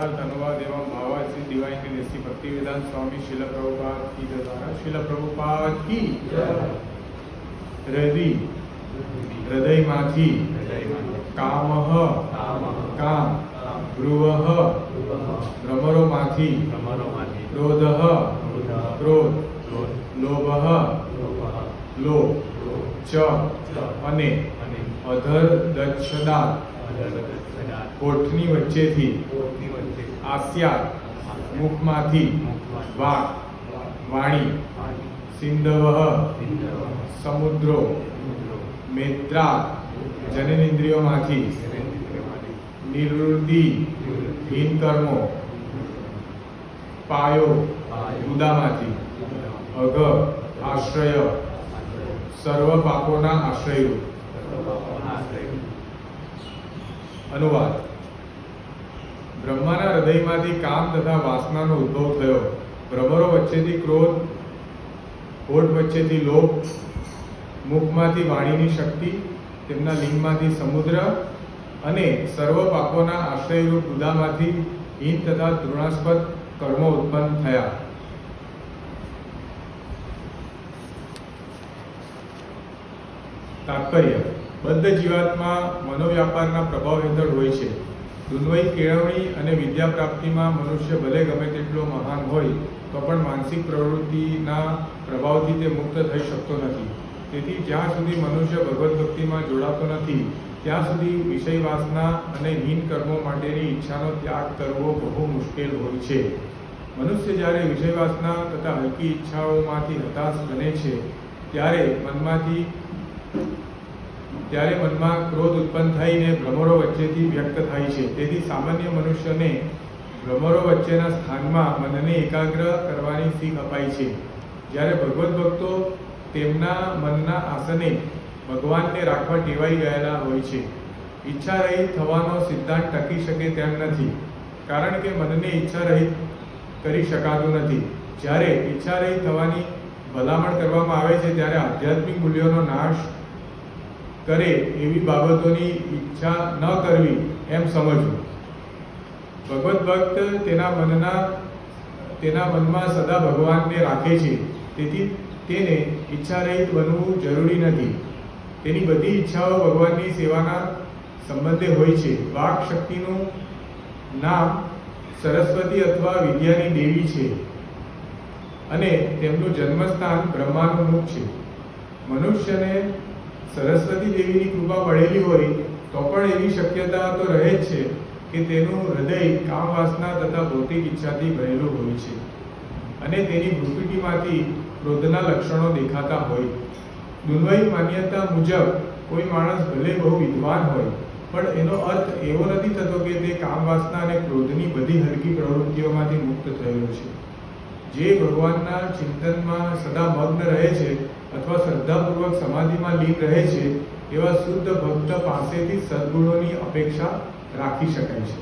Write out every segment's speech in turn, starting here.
धन्यवाद एवं भावाद श्री डिवाइन देसी भक्ति वेदांत स्वामी शिल प्रभुपाद की द्वारा शिल प्रभुपाद की हृदय माथी काम काम ब्रुवः भ्रमरो माथी क्रोध क्रोध लोभः लोभ च अने अधर दक्षदा होठनी वच्चेथी आस्या मुखमाथी वाणी सिंधवः समुद्रो मेत्रा जननेन्द्रियोमाथी निवृत्ति हीन कर्मो पायो गुदामाथी अघ आश्रय सर्व पापोना आश्रयरूप। अनुवाद। બ્રહ્માના હૃદયમાંથી કામ તથા વાસનાનો ઉદ્ભવ થયો. ભ્રમરો વચ્ચેથી ક્રોધ, હોઠ વચ્ચેથી લોભ, મુખમાંથી વાણીની શક્તિ, તેમના લિંગમાંથી સમુદ્ર અને સર્વ પાપોના આશ્રયરૂપ ગુદામાંથી હીન તથા તૃણાસ્પદ કર્મો ઉત્પન્ન થયા. તાત્પર્ય. બદ્ધ જીવાત્મા મનોવ્યાપારના પ્રભાવ હેઠળ હોય છે. દુન્વય કેળવણી અને વિદ્યા પ્રાપ્તિમાં મનુષ્ય ભલે ગમે તેટલો મહાન હોય તો પણ માનસિક પ્રવૃત્તિના પ્રભાવથી તે મુક્ત થઈ શકતો નથી. તેથી જ્યાં સુધી મનુષ્ય ભગવદ્ ભક્તિમાં જોડાતો નથી ત્યાં સુધી વિષય વાસના અને હીન કર્મો માટેની ઈચ્છાનો ત્યાગ કરવો બહુ મુશ્કેલ હોય છે. મનુષ્ય જ્યારે વિષય વાસના તથા હલકી ઈચ્છાઓમાંથી હતાશ બને છે ત્યારે મનમાં ક્રોધ ઉત્પન્ન થઈને ભ્રમરો વચ્ચેથી વ્યક્ત થાય છે. તેથી સામાન્ય મનુષ્યને ભ્રમરો વચ્ચેના સ્થાનમાં મનને એકાગ્ર કરવાની શીખ અપાય છે. જ્યારે ભગવદ્ ભક્તો તેમના મનના આસને ભગવાનને રાખવા ટેવાઈ ગયેલા હોય છે. ઈચ્છા રહિત થવાનો સિદ્ધાંત ટકી શકે તેમ નથી, કારણ કે મનને ઈચ્છા રહિત કરી શકાતું નથી. જ્યારે ઈચ્છા રહિત થવાની ભલામણ કરવામાં આવે છે ત્યારે આધ્યાત્મિક મૂલ્યોનો નાશ કરે એવી બાબતોની ઈચ્છા ન કરવી એમ સમજવું. ભગવદ્ ભક્ત તેના મનમાં સદા ભગવાનને રાખે છે. તેથી તેને ઈચ્છા રહિત બનવું જરૂરી નથી. તેની બધી ઈચ્છાઓ ભગવાનની સેવાના સંબંધે હોય છે. વાક શક્તિનું નામ સરસ્વતી અથવા વિદ્યાની દેવી છે અને તેમનું જન્મસ્થાન બ્રહ્માનું મુખ છે. મનુષ્યને સરસ્વતી દેવીની કૃપા પડેલી હોય તો પણ એવી શક્યતા તો રહે જ છે કે તેનું હૃદય કામ વાસના તથા ભૌતિક ઈચ્છાથી ભરેલું હોય છે અને તેની ભ્રુકુટીમાંથી ક્રોધના લક્ષણો દેખાતા હોય. દુન્વય માન્યતા મુજબ કોઈ માણસ ભલે બહુ વિદ્વાન હોય પણ એનો અર્થ એવો નથી થતો કે તે કામ વાસના અને ક્રોધની બધી હલકી પ્રવૃત્તિઓમાંથી મુક્ત થયેલો છે. જે ભગવાનના ચિંતનમાં સદા મગ્ન રહે છે અથવા શ્રદ્ધાપૂર્વક સમાધિમાં લીન રહે છે એવા શુદ્ધ ભક્ત પાસેથી સદ્ગુણોની અપેક્ષા રાખી શકાય છે.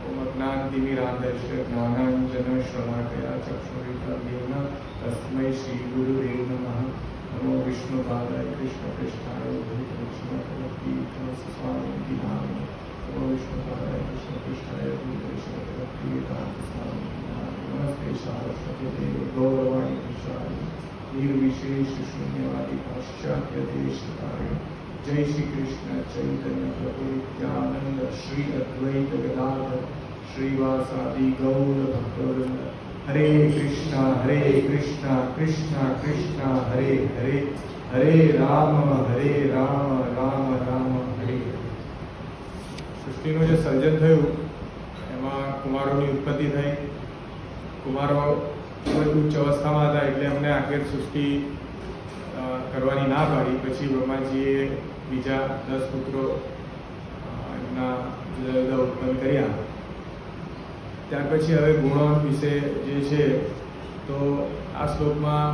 ઓમ જ્ઞાનતિમિરાંધસ્ય જ્ઞાનાંજન શલાકયા ચક્ષુરુન્મિલિતં તસ્મૈ શ્રી ગુરુદેવ નમઃ. નમો વિષ્ણુપાદાય કૃષ્ણ પૃષ્ઠાય ભૂતલક્ષ્મણભક્તિ નામે. નમો વિષ્ણુપાદાય કૃષ્ણ પૃષ્ઠાય ભૂતલક્ષ્મણભક્તિ નમસ્તે સારસ્વતી દેવે ગૌરવાણી પ્રસારી निर्विशेष शून्यवादी पाश्चात्य देश कार्य. जय श्री कृष्ण चैतन्य प्रभु नित्यानंद श्री अद्वैत गदाधर श्रीवासादि गौर भक्तवृंद. हरे कृष्ण कृष्ण कृष्ण हरे हरे, हरे राम राम राम हरे. सृष्टिનું જે સર્જન થયું એમાં કુમારોની ઉત્પત્તિ થઈ. કુમારો ઉચ્ચ અવસ્થામાં હતા એટલે અમને આખેર સૃષ્ટિ કરવાની ના પાડી. પછી બ્રહ્માજીએ બીજા 10 પુત્રો એમના જુદા જુદા ઉત્પન્ન કર્યા. ત્યાર પછી હવે ગુણો વિશે જે છે તો આ શ્લોકમાં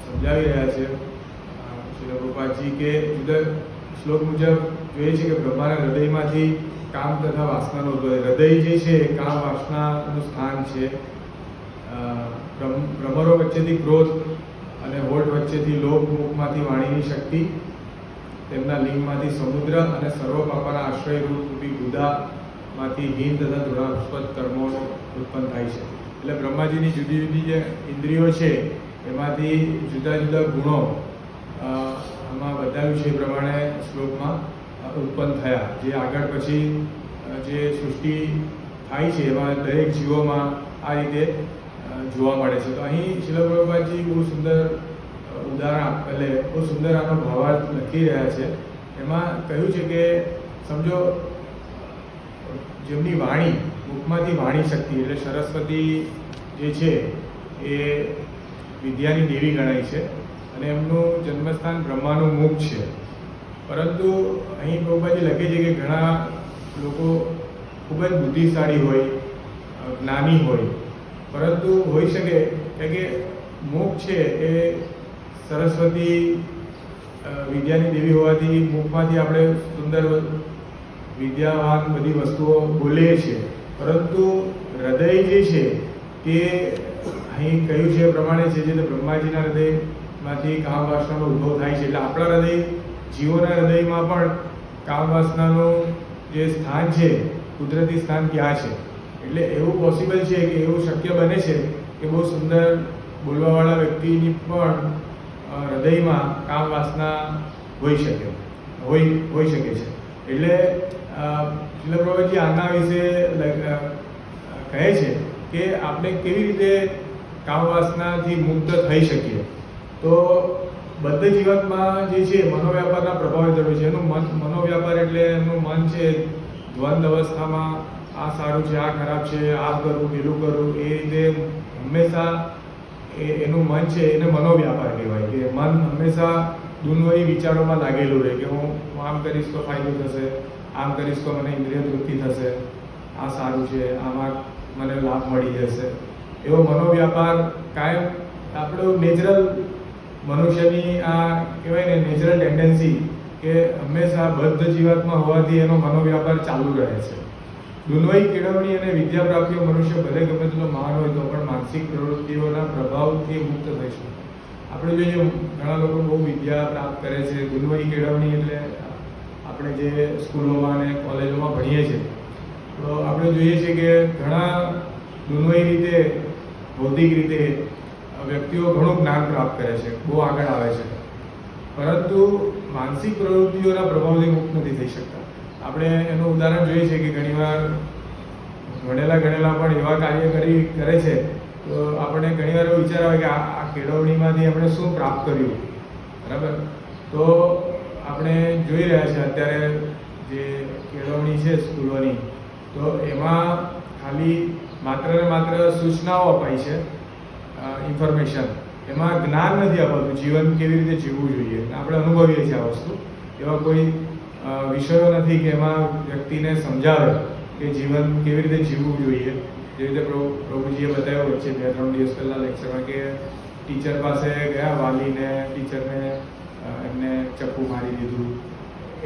સમજાવી રહ્યા છે શ્રી પ્રભુપાદજી કે જુદા શ્લોક મુજબ જોઈએ છે કે બ્રહ્માના હૃદયમાંથી કામ તથા વાસનાનો ઉદ્ભવ. હૃદય જે છે કામ વાસનાનું સ્થાન છે. ભ્રમરો વચ્ચેથી ક્રોધ અને હોઠ વચ્ચેથી લોભ, મુખમાંથી વાણીની શક્તિ, તેમના લિંગમાંથી સમુદ્ર અને સર્વ પાપાના આશ્રય રૂપી ગુદા માંથી હીન તથા તૃણાસ્પદ કર્મો ઉત્પન્ન થાય છે. એટલે બ્રહ્માજીની જુદી જુદી જે ઇન્દ્રિયો છે એમાંથી જુદા જુદા ગુણો આમાં બતાવ્યું છે એ પ્રમાણે શ્લોકમાં ઉત્પન્ન થયા, જે આગળ પછી જે સૃષ્ટિ થાય છે એમાં દરેક જીવોમાં આ રીતે જોવા મળે છે. તો અહીં શ્રીલ પ્રભુપાદજી બહુ સુંદર ઉદાહરણ એટલે બહુ સુંદર આનો ભાવાર્થ લખી રહ્યા છે. એમાં કહ્યું છે કે સમજો જેમની વાણી, મુખમાંથી વાણી શક્તિ એટલે સરસ્વતી જે છે એ વિદ્યાની દેવી ગણાય છે અને એમનું જન્મસ્થાન બ્રહ્માનું મુખ છે. પરંતુ અહીં પ્રભુપાદજી લખે છે કે ઘણા લોકો ખૂબ જ બુદ્ધિશાળી હોય, જ્ઞાની હોય, પરંતુ હોઈ શકે કે મુખ છે એ સરસ્વતી વિદ્યાની દેવી હોવાથી મુખમાંથી આપણે સુંદર વિદ્યાવાન બધી વસ્તુઓ બોલીએ છીએ, પરંતુ હૃદય જે છે તે અહીં કહ્યું છે એ પ્રમાણે છે જે બ્રહ્માજીના હૃદયમાંથી કામ વાસનાનો ઉદ્ભવ થાય છે. એટલે આપણા હૃદય, જીવોના હૃદયમાં પણ કામ વાસનાનું જે સ્થાન છે, કુદરતી સ્થાન ત્યાં છે. એટલે એવું પોસિબલ છે કે એવું શક્ય બને છે કે બહુ સુંદર બોલવાવાળા વ્યક્તિની પણ હૃદયમાં કામ વાસના હોઈ શકે છે. એટલે શ્રીલ પ્રભુજી આના વિશે કહે છે કે આપણે કેવી રીતે કામ વાસનાથી મુક્ત થઈ શકીએ. તો બદ્ધ જીવનમાં જે છે મનોવ્યાપારના પ્રભાવ હેઠળ છે. એનું મનોવ્યાપાર એટલે એમનું મન છે દ્વંદ અવસ્થામાં, આ સારું છે, આ ખરાબ છે, આ કરું, પેલું કરું, એ રીતે હંમેશા એનું મન છે એને મનોવ્યાપાર કહેવાય. કે મન હંમેશા દુન્વયી વિચારોમાં લાગેલું રહે કે હું આમ કરીશ તો ફાયદો થશે, આમ કરીશ તો મને ઇન્દ્રિય તૃપ્તિ થશે, આ સારું છે, આમાં મને લાભ મળી જશે. એવો મનોવ્યાપાર કાયમ આપણું નેચરલ મનુષ્યની આ કહેવાય ને નેચરલ ટેન્ડન્સી કે હંમેશા બદ્ધ જીવાતમાં હોવાથી એનો મનોવ્યાપાર ચાલુ રહે છે. દુન્વયી કેળવણી અને વિદ્યા પ્રાપ્તિઓ મનુષ્ય ભલે ગમે તેટલો મહાન હોય તો પણ માનસિક પ્રવૃત્તિઓના પ્રભાવથી મુક્ત થઈ શકે. આપણે જોઈએ ઘણા લોકો બહુ વિદ્યા પ્રાપ્ત કરે છે. દુન્વયી કેળવણી એટલે આપણે જે સ્કૂલોમાં અને કોલેજોમાં ભણીએ છીએ તો આપણે જોઈએ છીએ કે ઘણા દુન્વયી રીતે, બૌદ્ધિક રીતે વ્યક્તિઓ ઘણું જ્ઞાન પ્રાપ્ત કરે છે, બહુ આગળ આવે છે, પરંતુ માનસિક પ્રવૃત્તિઓના પ્રભાવથી મુક્ત નથી થઈ શકતા. આપણે એનું ઉદાહરણ જોઈએ છે કે ઘણીવાર ભણેલા પણ એવા કાર્ય કરે છે તો આપણે ઘણીવાર એવો વિચાર આવે કે આ કેળવણીમાંથી આપણે શું પ્રાપ્ત કર્યું, બરાબર. તો આપણે જોઈ રહ્યા છે અત્યારે જે કેળવણી છે સ્કૂલોની, તો એમાં ખાલી માત્ર ને માત્ર સૂચનાઓ અપાય છે, ઇન્ફોર્મેશન, એમાં જ્ઞાન નથી અપાતું જીવન કેવી રીતે જીવવું જોઈએ. આપણે અનુભવીએ છીએ આ વસ્તુ. એવા કોઈ વિષયો નથી કે એમાં વ્યક્તિને સમજાવે કે જીવન કેવી રીતે જીવવું જોઈએ. જે રીતે પ્રભુજીએ બતાવ્યું વચ્ચે 2-3 દિવસ પહેલાં લેક્ચરમાં કે ટીચર પાસે ગયા વાલીને, ટીચરને એમને ચપ્પુ મારી દીધું.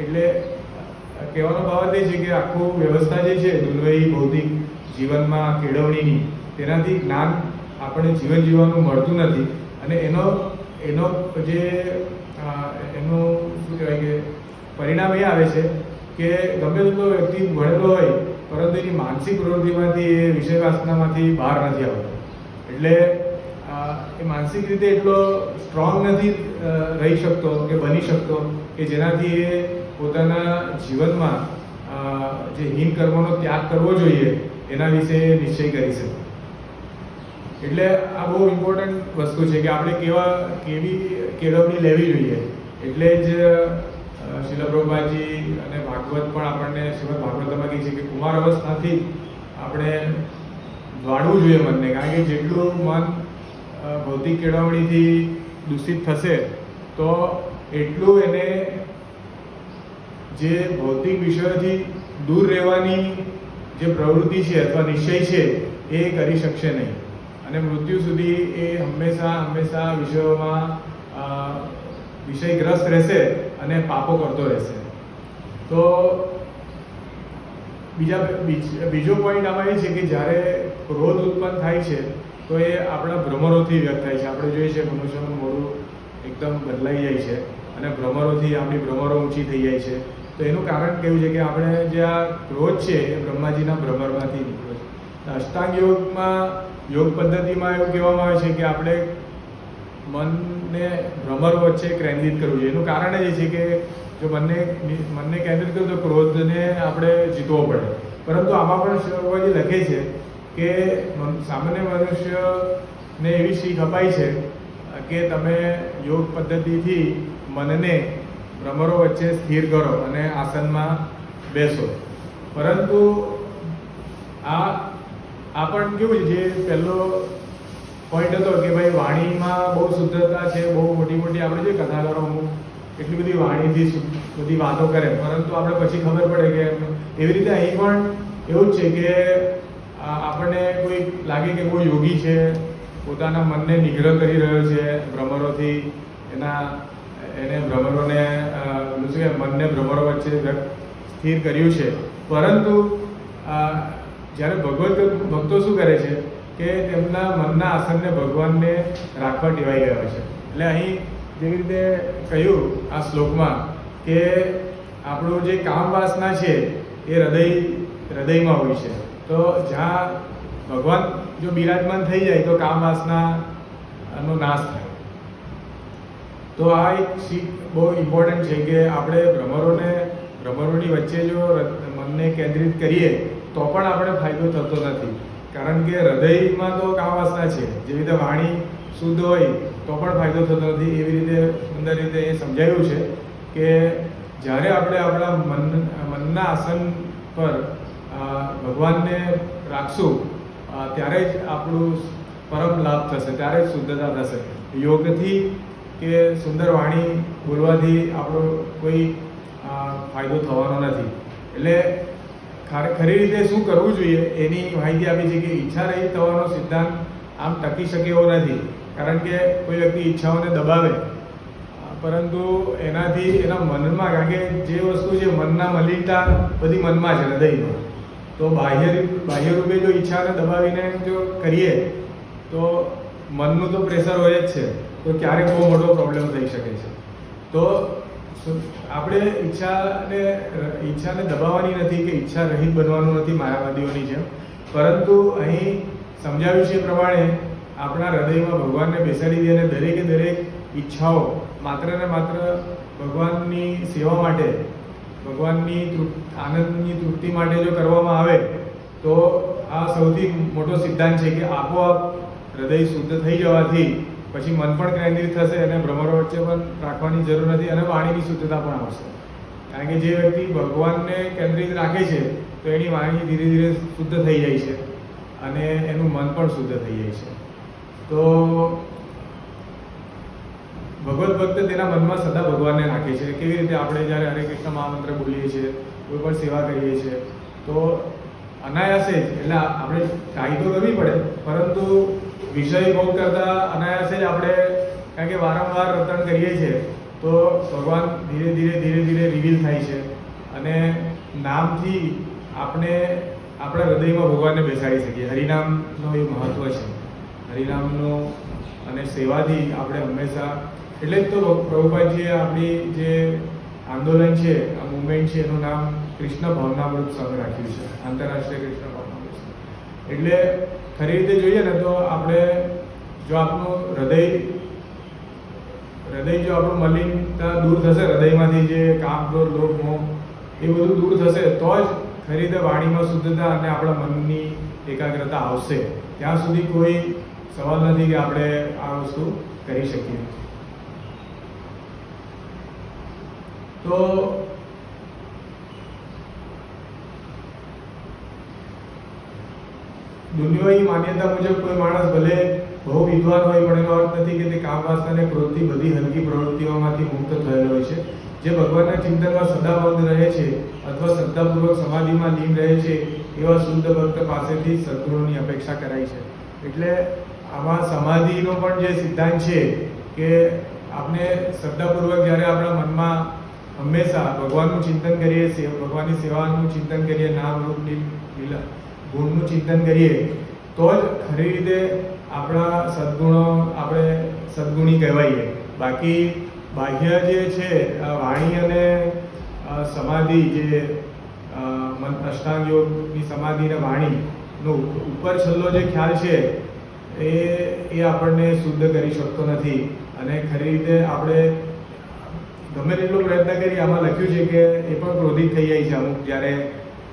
એટલે કહેવાનો ભાવ એ છે કે આખું વ્યવસ્થા જે છે દુન્વયી ભૌતિક જીવનમાં કેળવણીની, તેનાથી જ્ઞાન આપણે જીવન જીવવાનું મળતું નથી. અને એનું શું કહેવાય કે પરિણામ એ આવે છે કે ગમે તેટલો વ્યક્તિ ભણેલો હોય પરંતુ એની માનસિક પ્રવૃત્તિમાંથી, એ વિષય વાસનામાંથી બહાર નથી આવતો. એટલે એ માનસિક રીતે એટલો સ્ટ્રોંગ નથી રહી શકતો કે બની શકતો કે જેનાથી એ પોતાના જીવનમાં જે હીન કર્મોનો ત્યાગ કરવો જોઈએ એના વિશે નિશ્ચય કરી શકે. એટલે આ બહુ ઇમ્પોર્ટન્ટ વસ્તુ છે કે આપણે કેવી કેળવણી લેવી જોઈએ. એટલે જ શ્રીલ પ્રભુપાદજી અને ભાગવત પણ આપણને શ્રીમદ ભાગવતમાં કહે છે કે કુમાર અવસ્થાથી આપણે વાળવું જોઈએ મનને, કારણ કે જેટલું મન ભૌતિક કેળવણીથી દૂષિત થશે તો એટલું એને જે ભૌતિક વિષયોથી દૂર રહેવાની જે પ્રવૃત્તિ છે અથવા નિશ્ચય છે એ કરી શકશે નહીં અને મૃત્યુ સુધી એ હંમેશા વિષયોમાં વિષયગ્રસ્ત રહેશે અને પાપો કરતો રહેશે. તો બીજો પોઈન્ટ આમાં એ છે કે જ્યારે ક્રોધ ઉત્પન્ન થાય છે તો એ આપણા ભ્રમરોથી વ્યક્ત થાય છે. આપણે જોઈએ છીએ મનુષ્યનું મોઢું એકદમ બદલાઈ જાય છે અને ભ્રમરોથી આપણી ભ્રમરો ઊંચી થઈ જાય છે. તો એનું કારણ કેવું છે કે આપણે જે આ ક્રોધ છે એ બ્રહ્માજીના ભ્રમરમાંથી નીકળ્યો છે. અષ્ટાંગ યોગમાં યોગ પદ્ધતિમાં એવું કહેવામાં આવે છે કે આપણે મનને ભ્રમર વચ્ચે કેન્દ્રિત કરવું જોઈએ. એનું કારણ એ છે કે જો મનને કેન્દ્રિત કરવું તો ક્રોધને આપણે જીતવો પડે. પરંતુ આમાં પણ શિવબાજી લખે છે કે સામાન્ય મનુષ્યને એવી શીખ અપાય છે કે તમે યોગ પદ્ધતિથી મનને ભ્રમરો વચ્ચે સ્થિર કરો અને આસનમાં બેસો. પરંતુ આ પણ કેવું છે, જે પહેલો પોઈન્ટ હતો કે ભાઈ વાણીમાં બહુ શુદ્ધતા છે, બહુ મોટી મોટી આપણે જે કથાકારો અમુક એટલી બધી વાણીથી બધી વાતો કરે, પરંતુ આપણે પછી ખબર પડે કે એવી રીતે અહીં પણ એવું જ છે કે આપણને કોઈ લાગે કે કોઈ યોગી છે, પોતાના મનને નિગ્રહ કરી રહ્યો છે ભ્રમરોથી, એને ભ્રમરોને મનને ભ્રમરો વચ્ચે સ્થિર કર્યું છે. પરંતુ જ્યારે ભક્તો શું કરે છે કે તેમના મનના આસનને ભગવાનને રાખવા ટેવાઈ ગયા છે. એટલે અહીં જેવી રીતે કહ્યું આ શ્લોકમાં કે આપણું જે કામ વાસના છે એ હૃદયમાં હોય છે. તો જ્યાં ભગવાન જો બિરાજમાન થઈ જાય તો કામ વાસનાનો નાશ થાય. તો આ એક શીખ બહુ ઇમ્પોર્ટન્ટ છે કે આપણે ભ્રમરોની વચ્ચે જો મનને કેન્દ્રિત કરીએ તો પણ આપણે ફાયદો થતો નથી. કારણ કે હૃદયમાં તો કામ વાસના છે. જેવી રીતે વાણી શુદ્ધ હોય તો પણ ફાયદો થતો નથી. એવી રીતે સુંદર રીતે એ સમજાયું છે કે જ્યારે આપણે આપણા મનના આસન પર ભગવાનને રાખશું ત્યારે જ આપણું પરમ લાભ થશે, ત્યારે જ શુદ્ધતા થશે. યોગથી કે સુંદર વાણી બોલવાથી આપણો કોઈ ફાયદો થવાનો નથી. એટલે ખરી રીતે શું કરવું જોઈએ એની માહિતી આપી છે કે ઈચ્છા રહિત થવાનો સિદ્ધાંત આમ ટકી શકે એવો નથી. કારણ કે કોઈ વ્યક્તિ ઈચ્છાઓને દબાવે પરંતુ એનાથી એના મનમાં, કારણ કે જે વસ્તુ છે મનના મલિનતા બધી મનમાં છે, હૃદયમાં. તો બાહ્ય રૂપે જો ઈચ્છાને દબાવીને જો કરીએ તો મનનું તો પ્રેશર હોય જ છે, તો ક્યારેક બહુ મોટો પ્રોબ્લેમ થઈ શકે છે. તો આપણે ઈચ્છાને દબાવવાની નથી કે ઈચ્છા રહિત બનવાનું નથી માયાવાદીઓની જેમ. પરંતુ અહીં સમજાવ્યું છે એ પ્રમાણે આપણા હૃદયમાં ભગવાનને બેસાડી દે અને દરેકે દરેક ઈચ્છાઓ માત્ર ને માત્ર ભગવાનની સેવા માટે, ભગવાનની આનંદની તૃપ્તિ માટે જો કરવામાં આવે તો આ સૌથી મોટો સિદ્ધાંત છે કે આપોઆપ હૃદય શુદ્ધ થઈ જવાથી પછી મન પણ કેન્દ્રિત થશે અને ભ્રમરો વચ્ચે પણ રાખવાની જરૂર નથી અને વાણીની શુદ્ધતા પણ આવશે. કારણ કે જે વ્યક્તિ ભગવાનને કેન્દ્રિત રાખે છે તો એની વાણી ધીરે ધીરે શુદ્ધ થઈ જાય છે અને એનું મન પણ શુદ્ધ થઈ જાય છે. તો ભગવત ભક્ત તેના મનમાં સદા ભગવાનને રાખે છે. કેવી રીતે આપણે જ્યારે હરે કૃષ્ણ મહામંત્ર બોલીએ છીએ, કોઈ પણ સેવા કરીએ છીએ તો અનાયાસે જ, એટલે આપણે ટ્રાય તો કરવી પડે પરંતુ વિષય ભોગ કરતા અનાયાસે જ આપણે, કારણ કે વારંવાર રટણ કરીએ છીએ તો ભગવાન ધીરે ધીરે રિવીલ થાય છે અને નામથી આપણે આપણા હૃદયમાં ભગવાનને બેસાડી શકીએ. હરિનામનો એ મહત્વ છે. હરિનામનો અને સેવાથી આપણે હંમેશા, એટલે જ તો પ્રભુપાદજીએ આપણી જે આંદોલન છે, આ મુવમેન્ટ છે, એનું નામ કૃષ્ણ ભાવનામૃત સંઘ રાખ્યું છે, આંતરરાષ્ટ્રીય કૃષ્ણ ભાવનામૃત સંઘ. એટલે ખરી રીતે જોઈએ ને તો આપણે જો આપણું હૃદય જો આપણું મલિનતા દૂર થશે, હૃદયમાંથી જે કામ, ક્રોધ, લોભ, મોહ એ બધું દૂર થશે તો જ ખરી રીતે વાણીમાં શુદ્ધતા અને આપણા મનની એકાગ્રતા આવશે. ત્યાં સુધી કોઈ સવાલ નથી કે આપણે આ વસ્તુ કરી શકીએ. તો દુનિયાની માન્યતા મુજબ કોઈ માણસ ભલે બહુ વિદ્વાન હોય પણ એનો અર્થ નથી કે તે કામ વાસના અને ક્રોધથી બધી હલકી પ્રવૃત્તિઓમાંથી મુક્ત થયેલો હોય છે. જે ભગવાનના ચિંતનમાં સદાબદ્ધ રહે છે અથવા શ્રદ્ધાપૂર્વક સમાધિમાં લીન રહે છે એવા શુદ્ધ ભક્ત પાસેથી સદ્ગુણોની અપેક્ષા કરાય છે. એટલે આમાં સમાધિનો પણ જે સિદ્ધાંત છે કે આપણે શ્રદ્ધાપૂર્વક જ્યારે આપણા મનમાં હંમેશા ભગવાનનું ચિંતન કરીએ, ભગવાનની સેવાનું ચિંતન કરીએ, નામ રૂપ લીલા ગુણનું ચિંતન કરીએ તો જ ખરી રીતે આપણા સદ્ગુણો, આપણે સદ્ગુણી કહેવાઈએ. બાકી બાહ્ય જે છે વાણી અને સમાધિ જે અષ્ટાંગ યોગની સમાધિ અને વાણીનો ઉપર છેલ્લો જે ખ્યાલ છે એ આપણને શુદ્ધ કરી શકતો નથી. અને ખરી રીતે આપણે ગમે તેટલો પ્રયત્ન કરીએ, આમાં લખ્યું છે કે એ પણ ક્રોધિત થઈ જાય છે અમુક, જ્યારે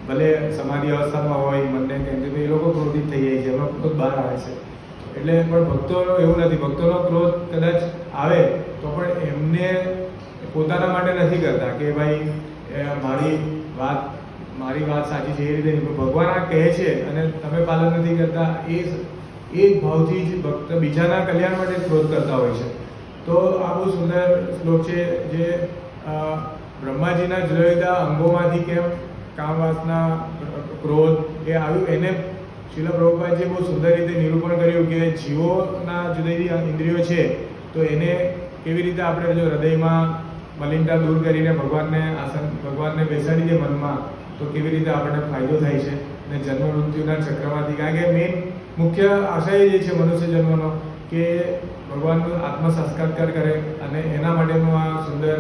ભલે સમાધિ અવસ્થામાં હોય મનને કેમ કે એ લોકો ક્રોધિત થઈ જાય છે, એમાં ક્રોધ બહાર આવે છે. એટલે પણ ભક્તોનો એવું નથી, ભક્તોનો ક્રોધ કદાચ આવે તો પણ એમને પોતાના માટે નથી કરતા કે ભાઈ મારી વાત સાચી છે એ રીતે નહીં, ભગવાન આ કહે છે અને તમે પાલન નથી કરતા, એ ભાવથી જ ભક્ત બીજાના કલ્યાણ માટે ક્રોધ કરતા હોય છે. તો આ બહુ સુંદર શ્લોક છે જે બ્રહ્માજીના જુદા જુદા અંગોમાંથી કેમ કામ, વાસના, ક્રોધ એ આવ્યું, એને શ્રીલ પ્રભુપાદજીએ બહુ સુંદર રીતે નિરૂપણ કર્યું કે જીવોના જુદી જુદી ઇન્દ્રિયો છે તો એને કેવી રીતે આપણે જો હૃદયમાં મલિનતા દૂર કરીને ભગવાનને બેસાડી દે મનમાં, તો કેવી રીતે આપણને ફાયદો થાય છે. અને જન્મ મૃત્યુના ચક્રમાંથી, કારણ કે મેઇન મુખ્ય આશય એ છે મનુષ્ય જન્મનો કે ભગવાનનો આત્મ સાક્ષાત્કાર કરે, અને એના માટેનું આ સુંદર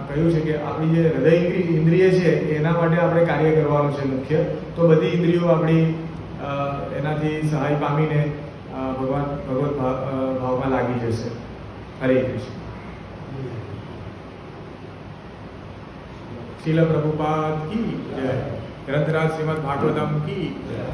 કહ્યું છે કે આપણી જે હૃદય ઇન્દ્રિય છે એના માટે આપણે કાર્ય કરવાનું છે મુખ્ય. તો બધી ઇન્દ્રિયો આપણી એનાથી સહાય પામીને ભગવત ભાવમાં લાગી જશે. હરે કૃષ્ણ. श्रील प्रभुपाद की जय. ग्रंथराज श्रीमद् भागवतम की जय.